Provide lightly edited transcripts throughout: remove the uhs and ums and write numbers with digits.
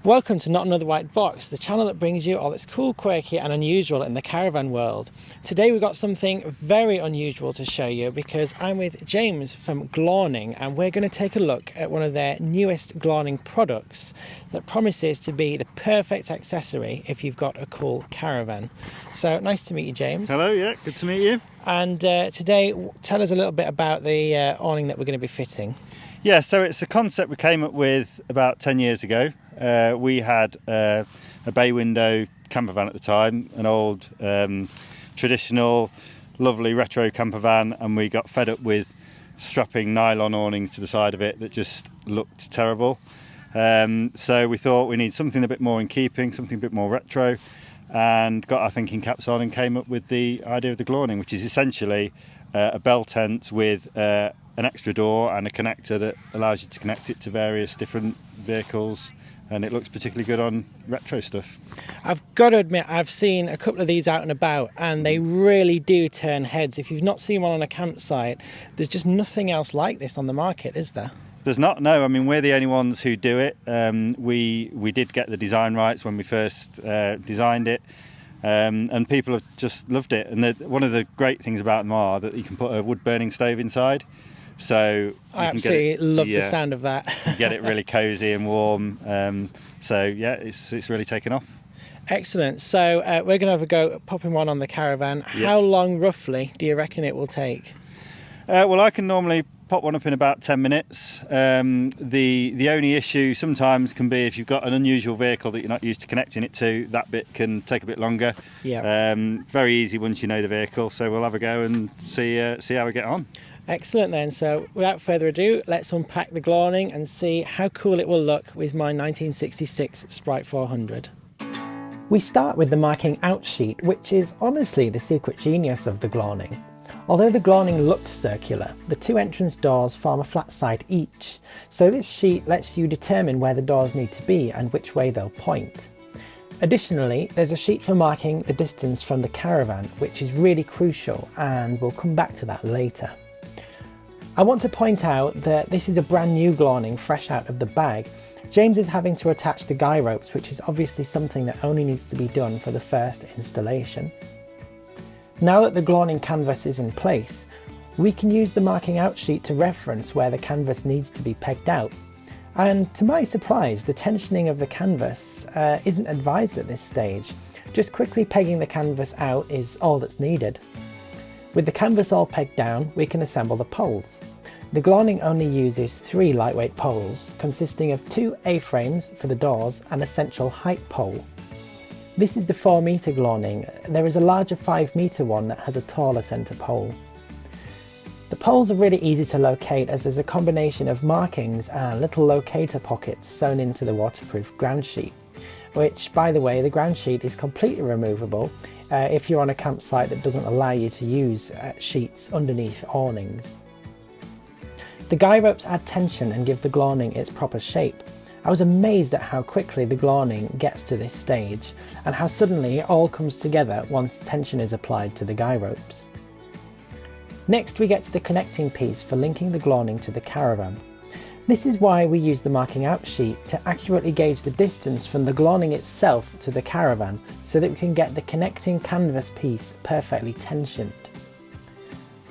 Welcome to Not Another White Box, the channel that brings you all that's cool, quirky and unusual in the caravan world. Today we've got something very unusual to show you because I'm with James from Glawning and we're going to take a look at one of their newest Glawning products that promises to be the perfect accessory if you've got a cool caravan. So nice to meet you, James. Hello, yeah, good to meet you. And today, tell us a little bit about the awning that we're going to be fitting. Yeah, so it's a concept we came up with about 10 years ago. We had a bay window camper van at the time, an old traditional lovely retro camper van, and we got fed up with strapping nylon awnings to the side of it that just looked terrible. So we thought we need something a bit more in keeping, something a bit more retro, and got our thinking caps on and came up with the idea of the Glawning, which is essentially a bell tent with an extra door and a connector that allows you to connect it to various different vehicles, and it looks particularly good on retro stuff. I've got to admit, I've seen a couple of these out and about and they really do turn heads. If you've not seen one on a campsite, there's just nothing else like this on the market, is there? There's not, no. I mean, we're the only ones who do it. We did get the design rights when we first designed it, and people have just loved it. And one of the great things about them are that you can put a wood burning stove inside. So I absolutely love the sound of that. You get it really cosy and warm. So yeah, it's really taken off. Excellent. So we're going to have a go at popping one on the caravan. Yeah. How long roughly do you reckon it will take? Well, I can normally pop one up in about 10 minutes. The only issue sometimes can be if you've got an unusual vehicle that you're not used to connecting it to, that bit can take a bit longer. Yeah. Very easy once you know the vehicle, so we'll have a go and see how we get on. Excellent then. So without further ado, let's unpack the Glawning and see how cool it will look with my 1966 Sprite 400. We start with the marking out sheet, which is honestly the secret genius of the Glawning. Although the Glawning looks circular, the two entrance doors form a flat side each, so this sheet lets you determine where the doors need to be and which way they'll point. Additionally, there's a sheet for marking the distance from the caravan, which is really crucial, and we'll come back to that later. I want to point out that this is a brand new Glawning fresh out of the bag. James is having to attach the guy ropes, which is obviously something that only needs to be done for the first installation. Now that the Glawning canvas is in place, we can use the marking out sheet to reference where the canvas needs to be pegged out. And to my surprise, the tensioning of the canvas isn't advised at this stage. Just quickly pegging the canvas out is all that's needed. With the canvas all pegged down, we can assemble the poles. The Glawning only uses 3 lightweight poles, consisting of 2 A-frames for the doors and a central height pole. This is the 4 metre Glawning. There is a larger 5 metre one that has a taller centre pole. The poles are really easy to locate as there's a combination of markings and little locator pockets sewn into the waterproof ground sheet, which, by the way, the ground sheet is completely removable if you're on a campsite that doesn't allow you to use sheets underneath awnings. The guy ropes add tension and give the Glawning its proper shape. I was amazed at how quickly the Glawning gets to this stage and how suddenly it all comes together once tension is applied to the guy ropes. Next we get to the connecting piece for linking the Glawning to the caravan. This is why we use the marking out sheet to accurately gauge the distance from the Glawning itself to the caravan so that we can get the connecting canvas piece perfectly tensioned.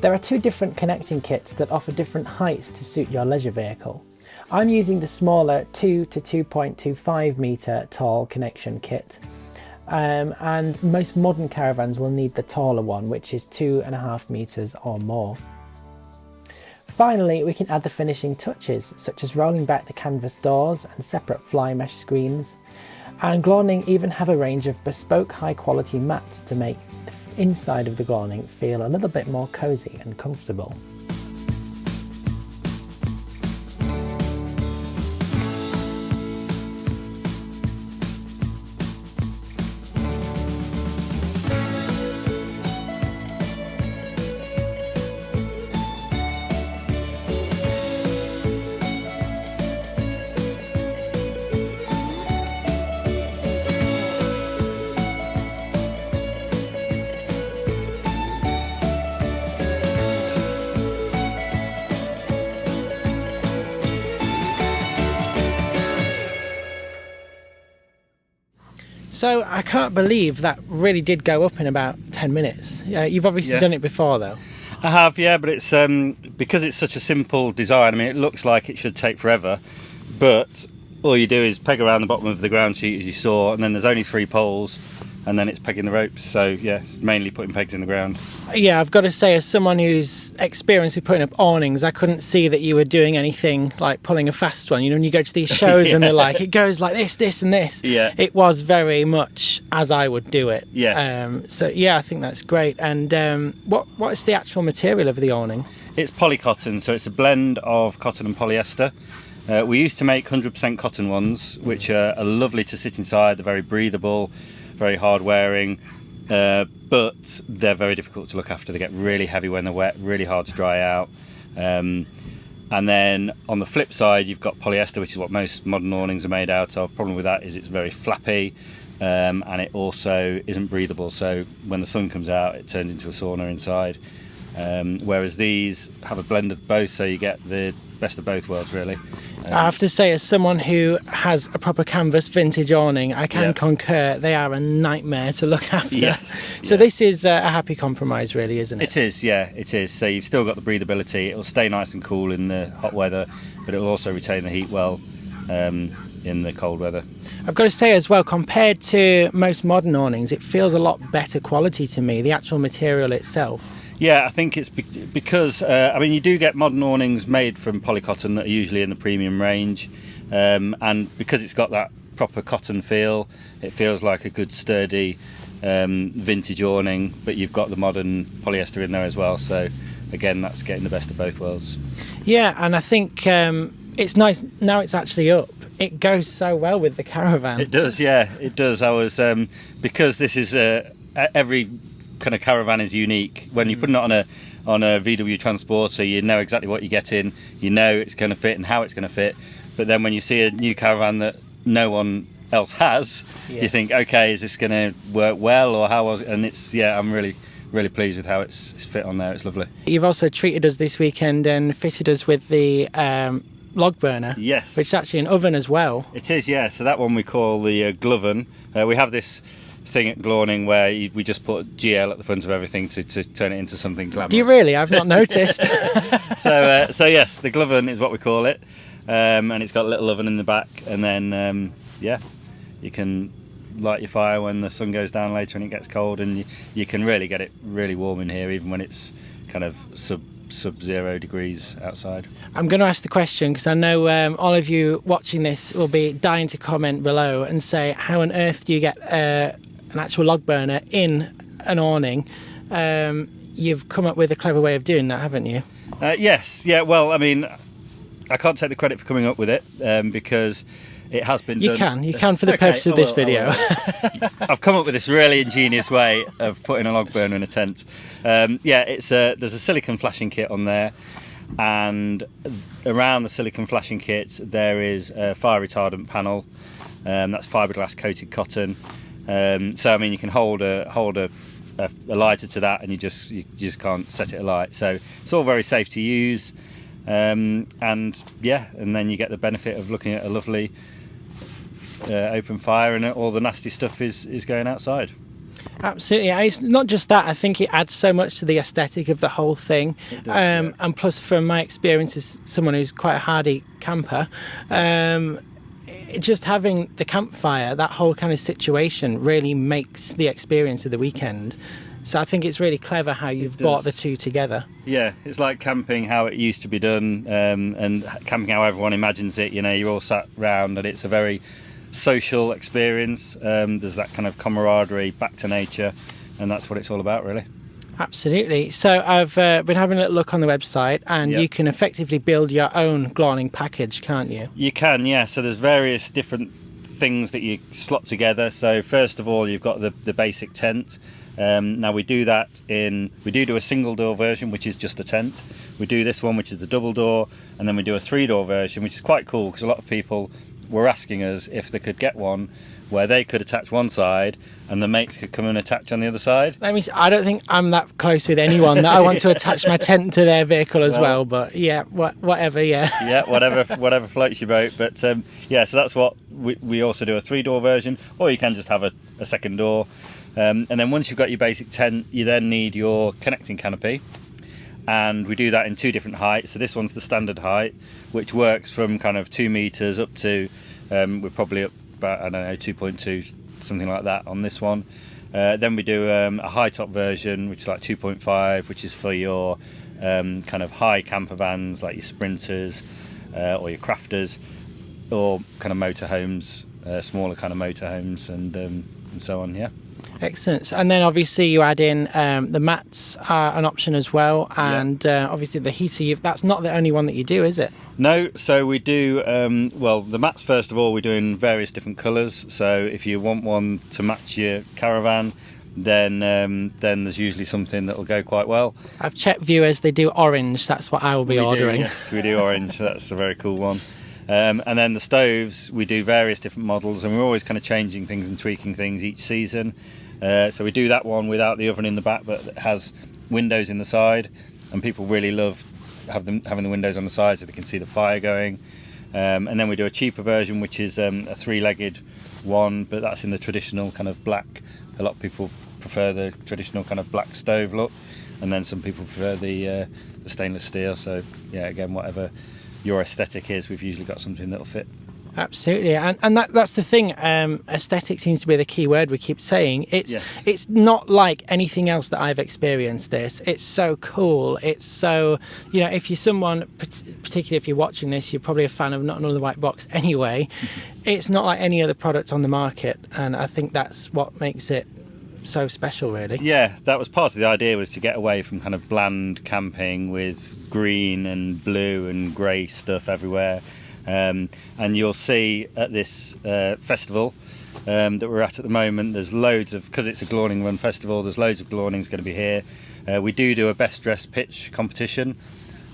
There are 2 different connecting kits that offer different heights to suit your leisure vehicle. I'm using the smaller 2 to 2.25 metre tall connection kit, and most modern caravans will need the taller one, which is 2.5 metres or more. Finally, we can add the finishing touches, such as rolling back the canvas doors and separate fly mesh screens. And Glawning even have a range of bespoke high quality mats to make the inside of the Glawning feel a little bit more cosy and comfortable. So I can't believe that really did go up in about 10 minutes. You've obviously done it before though. I have, yeah, but it's because it's such a simple design. I mean, it looks like it should take forever, but all you do is peg around the bottom of the ground sheet as you saw, and then there's only 3 poles, and then it's pegging the ropes. So yeah, it's mainly putting pegs in the ground. Yeah, I've got to say, as someone who's experienced with putting up awnings, I couldn't see that you were doing anything like pulling a fast one. You know, when you go to these shows and they're like, it goes like this and this. Yeah. It was very much as I would do it. Yeah. So yeah, I think that's great. And what is the actual material of the awning? It's polycotton, so it's a blend of cotton and polyester. We used to make 100% cotton ones, which are lovely to sit inside. They're very breathable, very hard wearing, but they're very difficult to look after. They get really heavy when they're wet, really hard to dry out. And then on the flip side, you've got polyester, which is what most modern awnings are made out of. Problem with that is it's very flappy, and it also isn't breathable. So when the sun comes out, it turns into a sauna inside. Whereas these have a blend of both, so you get the best of both worlds, really. I have to say, as someone who has a proper canvas vintage awning, I can Yeah. concur they are a nightmare to look after. Yes, So yeah. this is a happy compromise, really, isn't it? It is, yeah, it is. So you've still got the breathability. It'll stay nice and cool in the hot weather, but it'll also retain the heat well in the cold weather. I've got to say as well, compared to most modern awnings, it feels a lot better quality to me, the actual material itself. Yeah, I think it's because I mean, you do get modern awnings made from polycotton that are usually in the premium range, and because it's got that proper cotton feel, it feels like a good sturdy vintage awning, but you've got the modern polyester in there as well, so again, that's getting the best of both worlds. Yeah, and I think it's nice now it's actually up. It goes so well with the Caravan. It does, yeah, it does. I was because this is every kind of Caravan is unique. When you put it on a VW Transporter, you know exactly what you're getting, you know it's going to fit and how it's going to fit, but then when you see a new Caravan that no one else has, you think, okay, is this going to work well, or how was it? And it's, yeah, I'm really pleased with how it's fit on there. It's lovely. You've also treated us this weekend and fitted us with the log burner. Yes. Which is actually an oven as well. It is, yeah. So that one we call the Glawning. We have this thing at Glawning where we just put GL at the front of everything to turn it into something glamorous. Do you really? I've not noticed. So yes, the Glawning is what we call it, and it's got a little oven in the back, and then yeah, you can light your fire when the sun goes down later and it gets cold, and you can really get it really warm in here even when it's kind of sub-0 degrees outside. I'm going to ask the question because I know all of you watching this will be dying to comment below and say, how on earth do you get an actual log burner in an awning? You've come up with a clever way of doing that, haven't you? Yes, yeah, well, I mean, I can't take the credit for coming up with it because it has been done. You can for the purpose of this video. I've come up with this really ingenious way of putting a log burner in a tent. Yeah, there's a silicone flashing kit on there, and around the silicone flashing kit there is a fire retardant panel. That's fiberglass coated cotton. So I mean, you can hold a lighter to that, and you just can't set it alight. So it's all very safe to use, and yeah, and then you get the benefit of looking at a lovely open fire, and all the nasty stuff is going outside. Absolutely. It's not just that, I think it adds so much to the aesthetic of the whole thing. It does, yeah. And plus, from my experience as someone who's quite a hardy camper, just having the campfire, that whole kind of situation really makes the experience of the weekend. So I think it's really clever how you've brought the two together. Yeah, it's like camping how it used to be done, and camping how everyone imagines it. You know, you're all sat round and it's a very social experience. There's that kind of camaraderie, back to nature, and that's what it's all about, really. Absolutely. So I've been having a little look on the website, and Yep. you can effectively build your own Glawning package, can't you? You can, yeah. So there's various different things that you slot together. So first of all, you've got the basic tent. Now we do a single door version, which is just a tent. We do this one, which is the double door, and then we do a 3-door version, which is quite cool because a lot of people were asking us if they could get one where they could attach one side and the mates could come and attach on the other side. I don't think I'm that close with anyone that I want to attach my tent to their vehicle as well. But yeah, whatever. Yeah. Yeah, whatever floats your boat. But yeah, so that's what we also do, a 3-door version, or you can just have a second door. And then once you've got your basic tent, you then need your connecting canopy. And we do that in 2 different heights. So this one's the standard height, which works from kind of 2 meters up to, we're probably up about, I don't know, 2.2, something like that on this one. Then we do a high top version, which is like 2.5, which is for your kind of high camper vans, like your sprinters or your crafters, or kind of motorhomes, smaller kind of motorhomes, and so on. Yeah. Excellent. And then obviously you add in the mats are an option as well, and obviously the heater. That's not the only one that you do, is it? No. So we do well, the mats, first of all, we do in various different colours. So if you want one to match your Caravan, then there's usually something that will go quite well. I've checked viewers; they do orange. That's what I will be ordering. Yes, we do orange. That's a very cool one. And then the stoves, we do various different models, and we're always kind of changing things and tweaking things each season. So we do that one without the oven in the back, but it has windows in the side, and people really love having the windows on the side so they can see the fire going. And then we do a cheaper version, which is a 3-legged one, but that's in the traditional kind of black. A lot of people prefer the traditional kind of black stove look, and then some people prefer the stainless steel. So yeah, again, whatever your aesthetic is, we've usually got something that'll fit. Absolutely, and that's the thing. Aesthetic seems to be the key word we keep saying. It's not like anything else that I've experienced. It's so cool. It's so, if you're someone, particularly if you're watching this, you're probably a fan of Not Another White Box anyway. It's not like any other product on the market, and I think that's what makes it so special, really. Yeah, that was part of the idea, was to get away from kind of bland camping with green and blue and grey stuff everywhere. And you'll see at this festival that we're at the moment, there's loads of, because it's a Glawning run festival, there's loads of Glawnings going to be here. We do a best dressed pitch competition,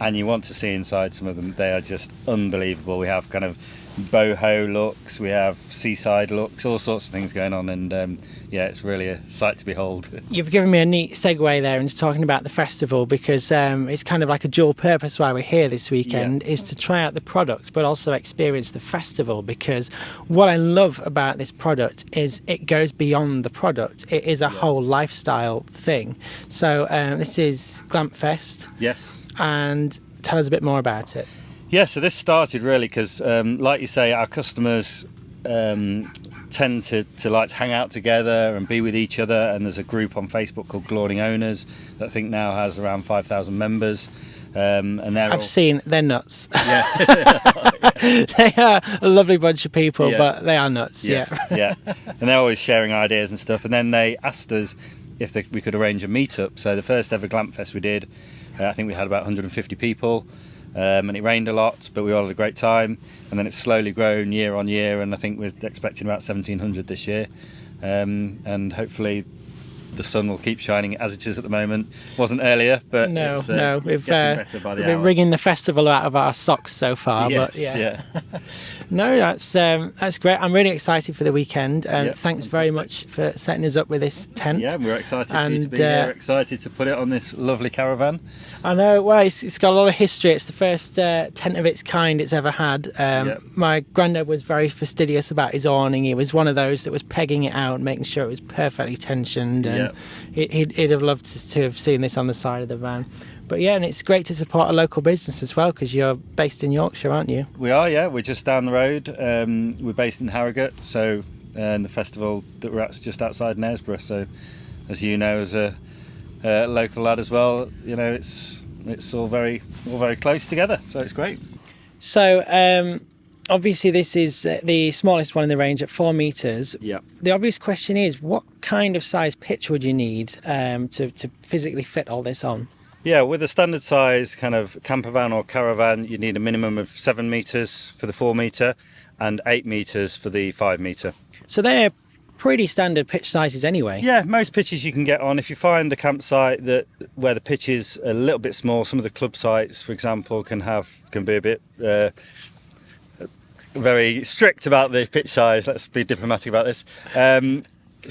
and you want to see inside some of them. They are just unbelievable. We have kind of boho looks, we have seaside looks, all sorts of things going on, and yeah, it's really a sight to behold. You've given me a neat segue there into talking about the festival, because it's kind of like a dual purpose why we're here this weekend, is to try out the product but also experience the festival, because what I love about this product is it goes beyond the product. It is a whole lifestyle thing. So this is Glamp Fest. Yes. And tell us a bit more about it. Yeah, so this started really because, like you say, our customers tend to like to hang out together and be with each other, and there's a group on Facebook called Glawning Owners that I think now has around 5,000 members. And I've seen, they're nuts. Yeah. They are a lovely bunch of people, but they are nuts. Yes, yeah. And they're always sharing ideas and stuff. And then they asked us if we could arrange a meetup. So the first ever Glamp Fest we did, I think we had about 150 people. And it rained a lot, but we all had a great time. And then it's slowly grown year on year, and I think we're expecting about 1,700 this year. And hopefully the sun will keep shining as it is at the moment. Wasn't earlier, but we've better by the been hour. Wringing the festival out of our socks so far. Yes, but yeah. No, that's great. I'm really excited for the weekend, and thanks very much for setting us up with this tent. Yeah, we're excited for you to be here. Excited to put it on this lovely caravan. I know. Well, it's got a lot of history. It's the first tent of its kind it's ever had. My granddad was very fastidious about his awning. He was one of those that was pegging it out, making sure it was perfectly tensioned, and he'd have loved to have seen this on the side of the van. But yeah, and it's great to support a local business as well, because you're based in Yorkshire, aren't you? We are, yeah. We're just down the road. We're based in Harrogate, so and the festival that we're at's just outside Knaresborough. So, as you know, as a local lad as well, it's all very close together. So it's great. So obviously this is the smallest one in the range at 4 meters. Yeah. The obvious question is, what kind of size pitch would you need to physically fit all this on? Yeah, with a standard size kind of camper van or caravan, you need a minimum of 7 meters for the 4 meter and 8 meters for the 5 meter. So they're pretty standard pitch sizes anyway. Yeah, most pitches you can get on. If you find a campsite where the pitch is a little bit small, some of the club sites, for example, can be a bit very strict about the pitch size. Let's be diplomatic about this.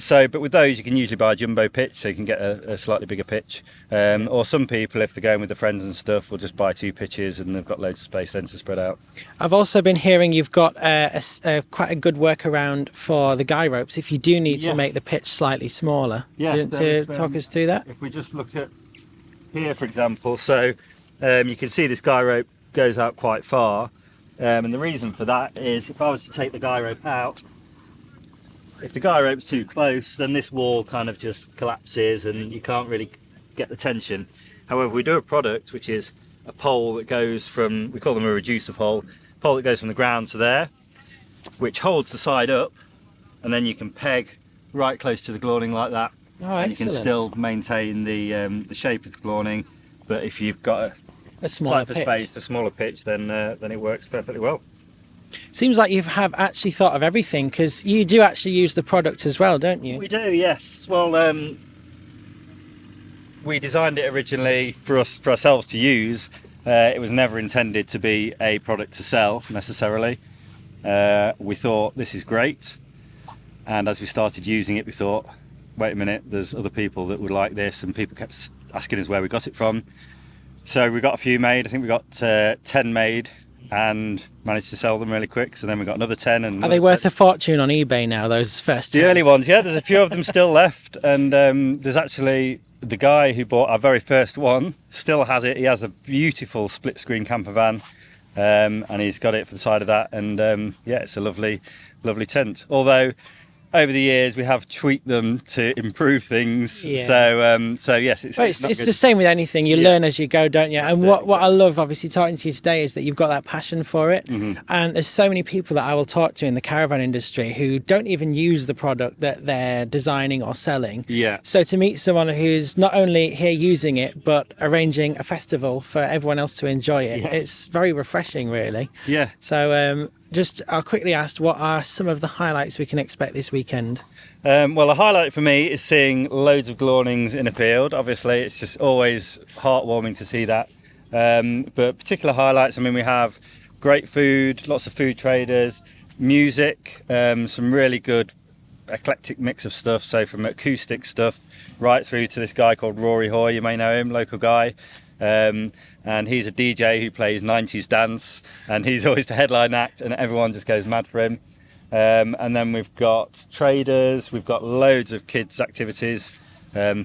But with those, you can usually buy a jumbo pitch, so you can get a slightly bigger pitch. Or some people, if they're going with their friends and stuff, will just buy 2 pitches and they've got loads of space then to spread out. I've also been hearing you've got quite a good workaround for the guy ropes if you do need to make the pitch slightly smaller. Yeah. Do you want to talk us through that? If we just look at here, for example, so you can see this guy rope goes out quite far. And the reason for that is if I was to take the guy rope out, if the guy rope's too close, then this wall kind of just collapses and you can't really get the tension. However, we do a product which is a pole that goes from, we call them a reducer pole that goes from the ground to there, which holds the side up, and then you can peg right close to the Glawning like that. Oh, and you can still maintain the shape of the Glawning, but if you've got a smaller tight for space, a smaller pitch, then it works perfectly well. Seems like you have actually thought of everything, because you do actually use the product as well, don't you? We do, yes. Well, we designed it originally for ourselves to use. It was never intended to be a product to sell necessarily. We thought this is great, and as we started using it, we thought, wait a minute, there's other people that would like this, and people kept asking us where we got it from. So we got a few made. I think we got 10 made and managed to sell them really quick. So then we got another 10. And are they worth a fortune on eBay now, those first 10? The early ones, yeah. There's a few of them still left, and there's actually the guy who bought our very first one still has it. He has a beautiful split screen camper van, and he's got it for the side of that. And yeah, it's a lovely tent. Although over the years we have tweaked them to improve things. Yeah. So yes, it's the same with anything. You learn as you go, don't you? And what I love, obviously, talking to you today is that you've got that passion for it. Mm-hmm. And there's so many people that I will talk to in the caravan industry who don't even use the product that they're designing or selling. Yeah. So to meet someone who's not only here using it, but arranging a festival for everyone else to enjoy it, it's very refreshing, really. Yeah. So I'll quickly ask, what are some of the highlights we can expect this weekend? Well, a highlight for me is seeing loads of Glawnings in a field. Obviously, it's just always heartwarming to see that. But particular highlights, I mean, we have great food, lots of food traders, music, some really good eclectic mix of stuff. So from acoustic stuff right through to this guy called Rory Hoy, you may know him, local guy. And he's a DJ who plays 90s dance, and he's always the headline act, and everyone just goes mad for him. And then we've got traders, we've got loads of kids activities,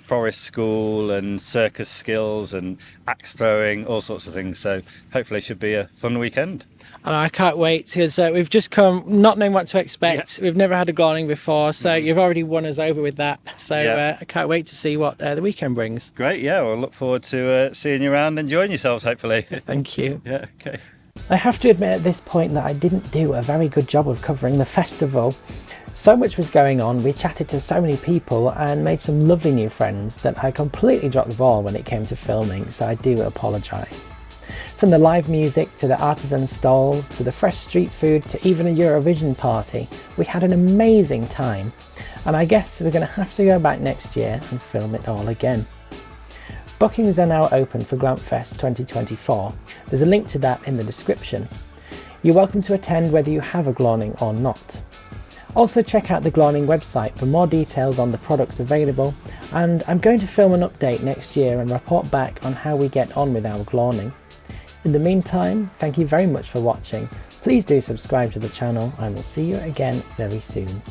forest school and circus skills and axe throwing, all sorts of things. So hopefully it should be a fun weekend. And I can't wait, because we've just come not knowing what to expect. We've never had a Glawning before, so you've already won us over with that. So I can't wait to see what the weekend brings. Great, yeah. We'll look forward to seeing you around and enjoying yourselves, hopefully. Thank you. Yeah, okay. I have to admit at this point that I didn't do a very good job of covering the festival. So much was going on, we chatted to so many people and made some lovely new friends that I completely dropped the ball when it came to filming, so I do apologise. From the live music to the artisan stalls to the fresh street food to even a Eurovision party, we had an amazing time, and I guess we're going to have to go back next year and film it all again. Bookings are now open for Glamp Fest 2024. There's a link to that in the description. You're welcome to attend whether you have a Glawning or not. Also check out the Glawning website for more details on the products available, and I'm going to film an update next year and report back on how we get on with our Glawning. In the meantime, thank you very much for watching. Please do subscribe to the channel and we'll see you again very soon.